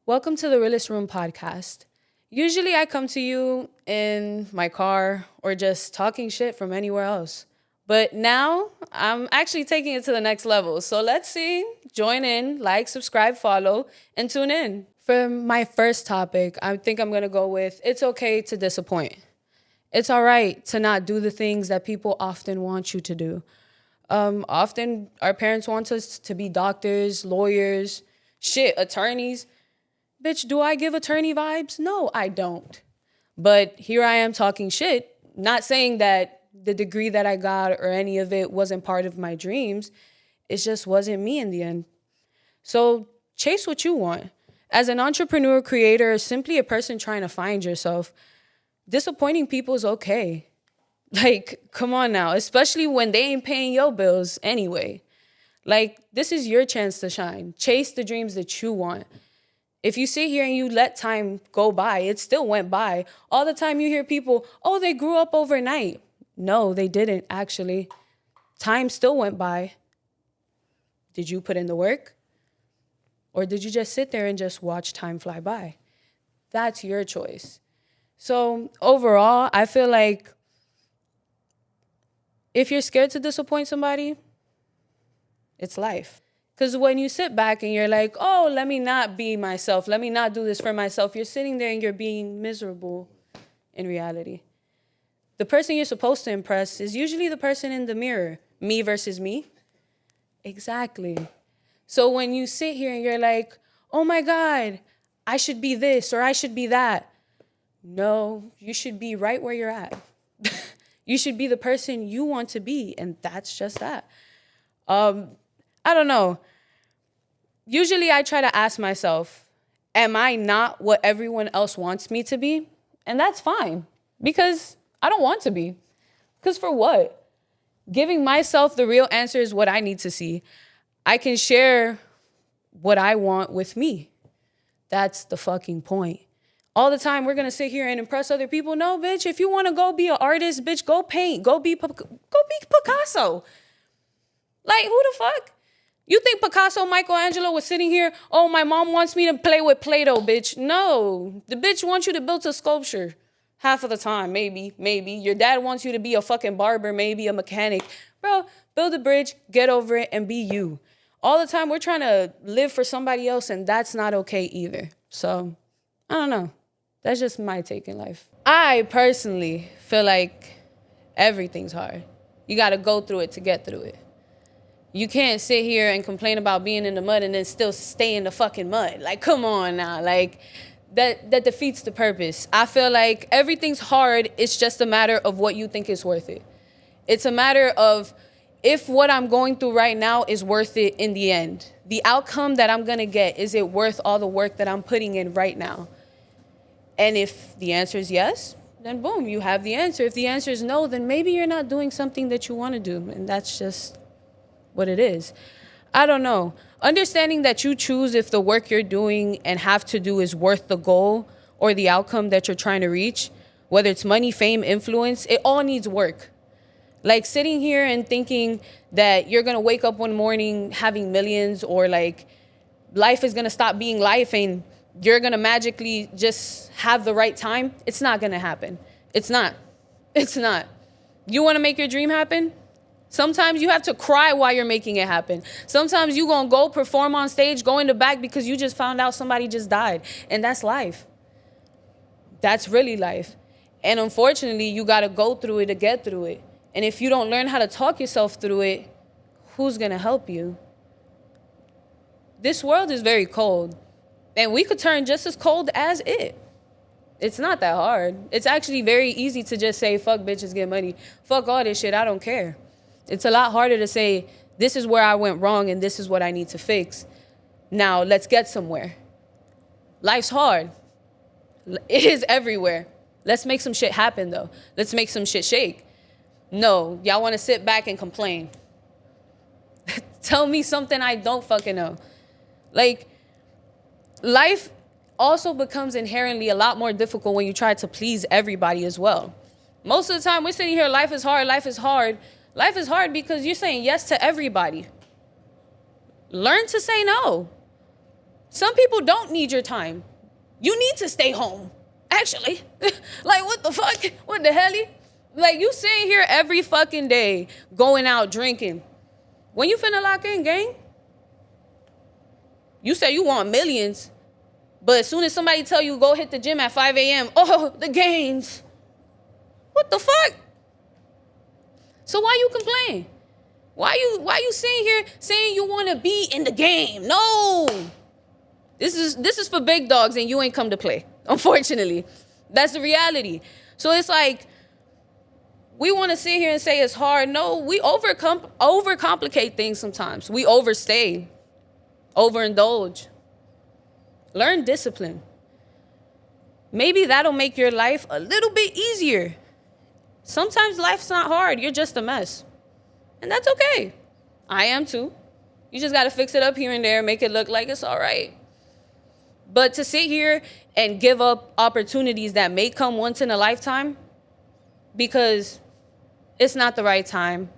Welcome to the Realest Room podcast. Usually I come to you in my car or just talking shit from anywhere else. But now I'm actually taking it to the next level. So let's see. Join in, like, subscribe, follow, and tune in. For my first topic, I think I'm going to go with it's okay to disappoint. It's all right to not do the things that people often want you to do. Often our parents want us to be doctors, lawyers, attorneys. Bitch, do I give attorney vibes? No, I don't. But here I am talking shit, not saying that the degree that I got or any of it wasn't part of my dreams. It just wasn't me in the end. So chase what you want. As an entrepreneur, creator, or simply a person trying to find yourself, disappointing people is okay. Like, come on now, especially when they ain't paying your bills anyway. Like, this is your chance to shine. Chase the dreams that you want. If you sit here and you let time go by, it still went by. All the time you hear people, oh, they grew up overnight. No, they didn't, actually. Time still went by. Did you put in the work? Or did you just sit there and just watch time fly by? That's your choice. So overall, I feel like if you're scared to disappoint somebody, it's life. Because when you sit back and you're like, oh, let me not be myself, let me not do this for myself, you're sitting there and you're being miserable in reality. The person you're supposed to impress is usually the person in the mirror. Me versus me. Exactly. So when you sit here and you're like, oh my God, I should be this or I should be that. No, you should be right where you're at. You should be the person you want to be. And that's just that. I don't know. Usually I try to ask myself, am I not what everyone else wants me to be? And that's fine because I don't want to be. Because for what? Giving myself the real answer is what I need to see. I can share what I want with me. That's the fucking point. All the time we're going to sit here and impress other people. No, bitch, if you want to go be an artist, bitch, go paint. Go be Picasso. Like, who the fuck? You think Picasso, Michelangelo was sitting here, oh, my mom wants me to play with Play-Doh, bitch. No, the bitch wants you to build a sculpture. Half of the time, maybe. Your dad wants you to be a fucking barber, maybe a mechanic. Bro, build a bridge, get over it, and be you. All the time, we're trying to live for somebody else, and that's not okay either. So, I don't know. That's just my take in life. I personally feel like everything's hard. You got to go through it to get through it. You can't sit here and complain about being in the mud and then still stay in the fucking mud. Like, come on now. Like, that defeats the purpose. I feel like everything's hard. It's just a matter of what you think is worth it. It's a matter of if what I'm going through right now is worth it in the end. The outcome that I'm going to get, is it worth all the work that I'm putting in right now? And if the answer is yes, then boom, you have the answer. If the answer is no, then maybe you're not doing something that you want to do. And that's just what it is. I don't know. Understanding that you choose if the work you're doing and have to do is worth the goal or the outcome that you're trying to reach, whether it's money, fame, influence, it all needs work. Like sitting here and thinking that you're going to wake up one morning having millions or like life is going to stop being life and you're going to magically just have the right time, it's not going to happen. It's not. You want to make your dream happen? Sometimes you have to cry while you're making it happen. Sometimes you gonna go perform on stage, go in the back because you just found out somebody just died. And that's life. That's really life. And unfortunately, you gotta go through it to get through it. And if you don't learn how to talk yourself through it, who's gonna help you? This world is very cold. And we could turn just as cold as it. It's not that hard. It's actually very easy to just say, fuck bitches, get money. Fuck all this shit, I don't care. It's a lot harder to say, this is where I went wrong and this is what I need to fix. Now, let's get somewhere. Life's hard. It is everywhere. Let's make some shit happen, though. Let's make some shit shake. No, y'all want to sit back and complain. Tell me something I don't fucking know. Like, life also becomes inherently a lot more difficult when you try to please everybody as well. Most of the time, we're sitting here, life is hard, life is hard. Life is hard because you're saying yes to everybody. Learn to say no. Some people don't need your time. You need to stay home, actually. Like, what the fuck? What the hell? Like, you sitting here every fucking day, going out, drinking. When you finna lock in, gang? You say you want millions, but as soon as somebody tell you go hit the gym at 5 a.m., oh, the gains. What the fuck? So why you complain? Why you sitting here saying you want to be in the game? No. This is for big dogs and you ain't come to play. Unfortunately. That's the reality. So it's like, we want to sit here and say it's hard. No, we overcomplicate things sometimes. We overstay, overindulge. Learn discipline. Maybe that'll make your life a little bit easier. Sometimes life's not hard. You're just a mess. And that's okay. I am too. You just got to fix it up here and there, make it look like it's all right. But to sit here and give up opportunities that may come once in a lifetime because it's not the right time,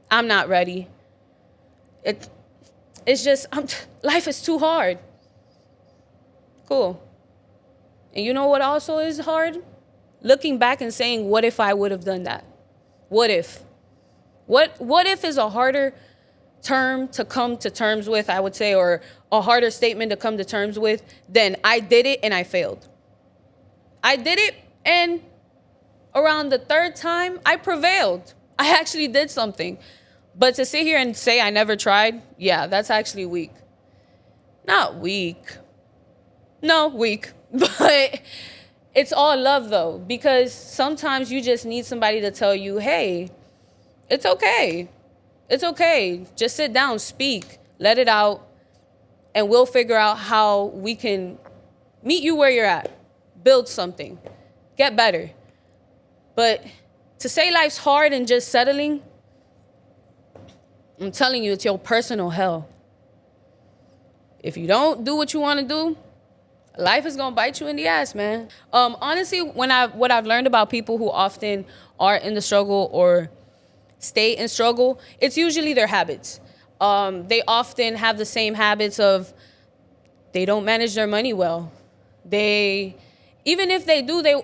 I'm not ready. It's just, life is too hard. Cool. And you know what also is hard? Looking back and saying, what if I would have done that? What if? What if is a harder term to come to terms with, I would say, or a harder statement to come to terms with than I did it and I failed. I did it and around the third time, I prevailed. I actually did something. But to sit here and say I never tried, yeah, that's actually weak. Not weak. No, weak. But it's all love, though, because sometimes you just need somebody to tell you, hey, it's okay. It's okay. Just sit down, speak, let it out, and we'll figure out how we can meet you where you're at, build something, get better. But to say life's hard and just settling, I'm telling you, it's your personal hell. If you don't do what you want to do, life is gonna bite you in the ass, man. Honestly, what I've learned about people who often are in the struggle or stay in struggle, it's usually their habits. They often have the same habits of they don't manage their money well. Even if they do, they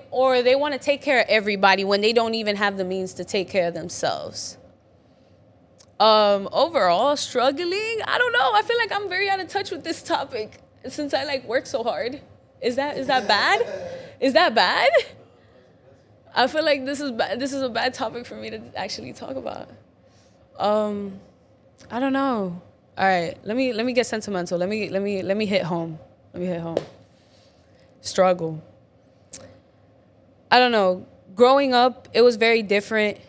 want to take care of everybody when they don't even have the means to take care of themselves. Overall, struggling, I don't know. I feel like I'm very out of touch with this topic since I work so hard. Is that bad? Is that bad? I feel like this is a bad topic for me to actually talk about. I don't know. All right, let me get sentimental. Let me hit home. Struggle. I don't know. Growing up, it was very different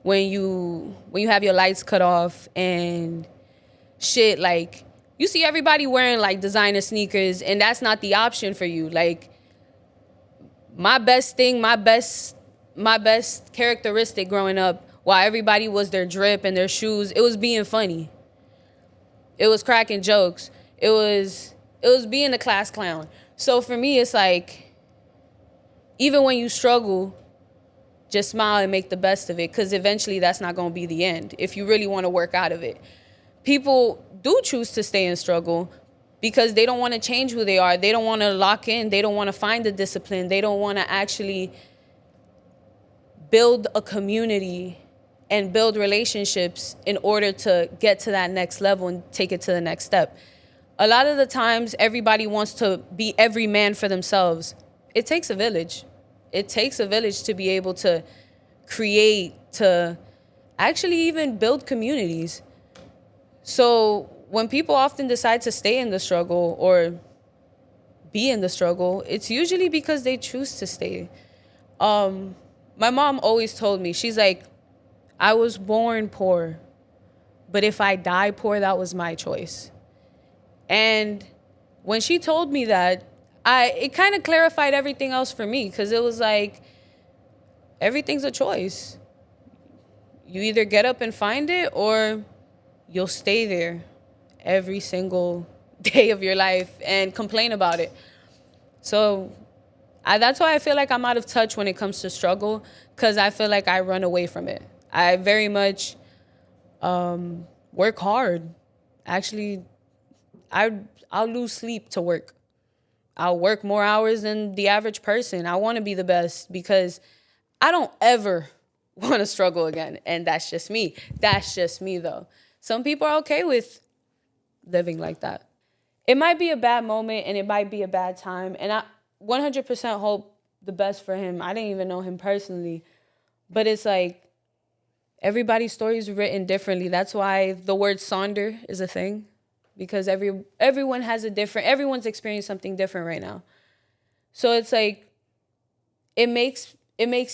when you have your lights cut off and shit. Like, you see everybody wearing designer sneakers, and that's not the option for you. Like, my best characteristic growing up, while everybody was their drip and their shoes, it was being funny. It was cracking jokes. It was being the class clown. So for me, it's like, even when you struggle, just smile and make the best of it, because eventually that's not going to be the end if you really want to work out of it. People do choose to stay in struggle because they don't want to change who they are. They don't want to lock in. They don't want to find the discipline. They don't want to actually build a community and build relationships in order to get to that next level and take it to the next step. A lot of the times, everybody wants to be every man for themselves. It takes a village. It takes a village to be able to create, to actually even build communities. So when people often decide to stay in the struggle or be in the struggle, it's usually because they choose to stay. My mom always told me, she's like, I was born poor, but if I die poor, that was my choice. And when she told me that, it kind of clarified everything else for me, because it was like, everything's a choice. You either get up and find it, or you'll stay there every single day of your life and complain about it. So that's why I feel like I'm out of touch when it comes to struggle, because I feel like I run away from it. I very much work hard. Actually, I I'll lose sleep to work. I'll work more hours than the average person. I want to be the best because I don't ever want to struggle again. And that's just me. That's just me, though. Some people are okay with living like that. It might be a bad moment and it might be a bad time. And I 100% hope the best for him. I didn't even know him personally. But it's like everybody's story is written differently. That's why the word sonder is a thing. Because everyone has everyone's experienced something different right now. So it's like, it makes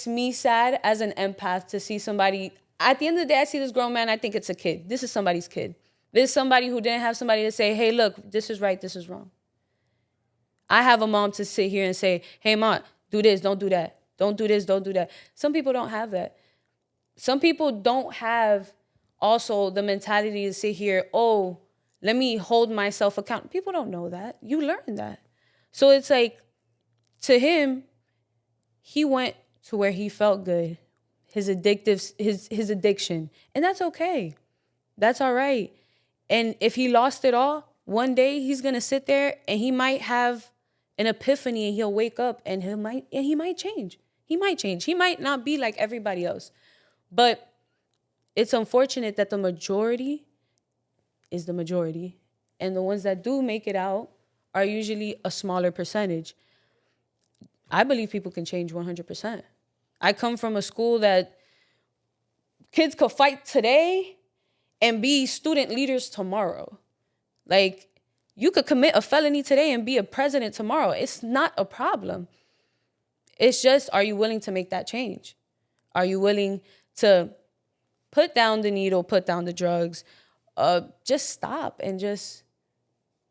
me sad as an empath to see somebody. At the end of the day, I see this grown man, I think it's a kid. This is somebody's kid. This is somebody who didn't have somebody to say, hey, look, this is right, this is wrong. I have a mom to sit here and say, hey, mom, do this, don't do that. Don't do this, don't do that. Some people don't have that. Some people don't have also the mentality to sit here, oh, let me hold myself accountable. People don't know that. You learn that. So it's like, to him, he went to where he felt good, his addiction. And that's okay. That's all right. And if he lost it all, one day he's going to sit there and he might have an epiphany and he'll wake up and he might change. He might change. He might not be like everybody else. But it's unfortunate that the majority is the majority. And the ones that do make it out are usually a smaller percentage. I believe people can change 100%. I come from a school that kids could fight today and be student leaders tomorrow. Like, you could commit a felony today and be a president tomorrow. It's not a problem. It's just, are you willing to make that change? Are you willing to put down the needle, put down the drugs, just stop and just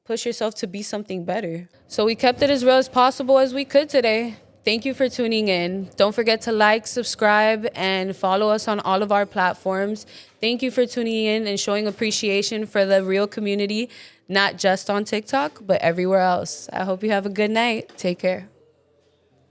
push yourself to be something better? So we kept it as real as possible as we could today. Thank you for tuning in. Don't forget to like, subscribe, and follow us on all of our platforms. Thank you for tuning in and showing appreciation for the real community, not just on TikTok, but everywhere else. I hope you have a good night. Take care.